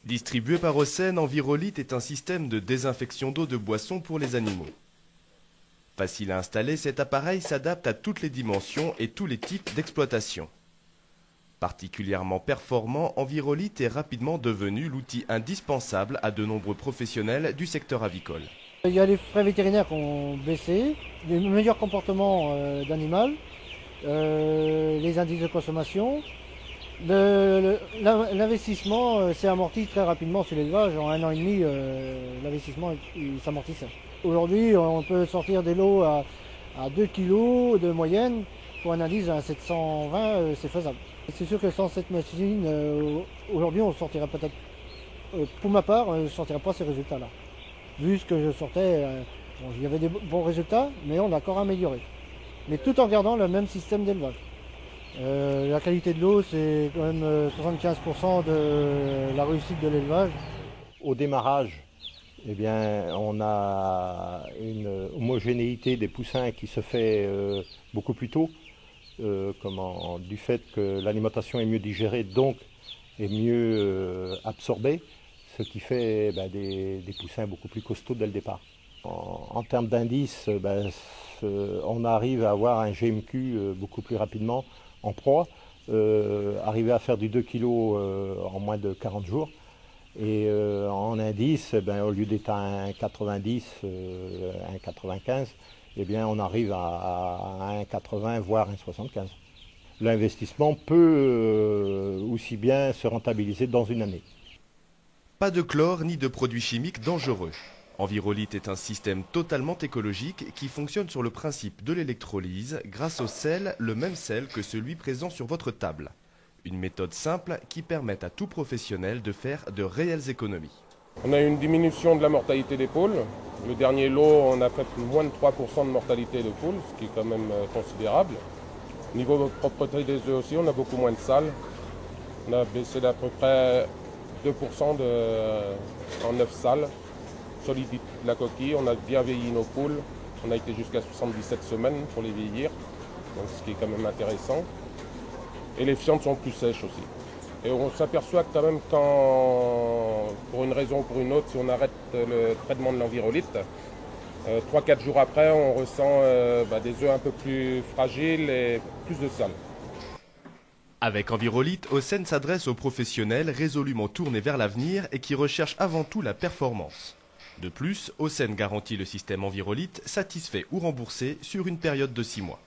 Distribué par Océane, Envirolite est un système de désinfection d'eau de boisson pour les animaux. Facile à installer, cet appareil s'adapte à toutes les dimensions et tous les types d'exploitation. Particulièrement performant, Envirolite est rapidement devenu l'outil indispensable à de nombreux professionnels du secteur avicole. Il y a les frais vétérinaires qui ont baissé, les meilleurs comportements d'animal, les indices de consommation. L'investissement s'est amorti très rapidement sur l'élevage. En 1 an et demi, l'investissement s'amortissait. Aujourd'hui, on peut sortir des lots à 2 kg de moyenne. Pour un indice à 720, c'est faisable. C'est sûr que sans cette machine, aujourd'hui, on sortirait peut-être, pour ma part, je ne sortirais pas ces résultats-là. Vu ce que je sortais, il y avait des bons résultats, mais on a encore amélioré. Mais tout en gardant le même système d'élevage. La qualité de l'eau, c'est quand même 75% de la réussite de l'élevage. Au démarrage, eh bien, on a une homogénéité des poussins qui se fait beaucoup plus tôt, du fait que l'alimentation est mieux digérée, donc est mieux absorbée, ce qui fait des poussins beaucoup plus costauds dès le départ. En termes d'indices, on arrive à avoir un GMQ beaucoup plus rapidement en proie, arriver à faire du 2 kg en moins de 40 jours. Et en indice, au lieu d'être à 1,90, 1,95, eh bien, on arrive à 1,80 voire 1,75. L'investissement peut aussi bien se rentabiliser dans une année. Pas de chlore ni de produits chimiques dangereux. Envirolite est un système totalement écologique qui fonctionne sur le principe de l'électrolyse grâce au sel, le même sel que celui présent sur votre table. Une méthode simple qui permet à tout professionnel de faire de réelles économies. On a eu une diminution de la mortalité des poules. Le dernier lot, on a fait moins de 3% de mortalité de poules, ce qui est quand même considérable. Au niveau de propreté des œufs aussi, on a beaucoup moins de sales. On a baissé d'à peu près 2% en œufs sales. Solidité de la coquille, on a bien vieilli nos poules. On a été jusqu'à 77 semaines pour les vieillir, donc ce qui est quand même intéressant. Et les fientes sont plus sèches aussi. Et on s'aperçoit que quand même pour une raison ou pour une autre, si on arrête le traitement de l'envirolite, 3-4 jours après, on ressent des œufs un peu plus fragiles et plus de sale. Avec Envirolite, Océane s'adresse aux professionnels résolument tournés vers l'avenir et qui recherchent avant tout la performance. De plus, Océane garantit le système Envirolite satisfait ou remboursé sur une période de 6 mois.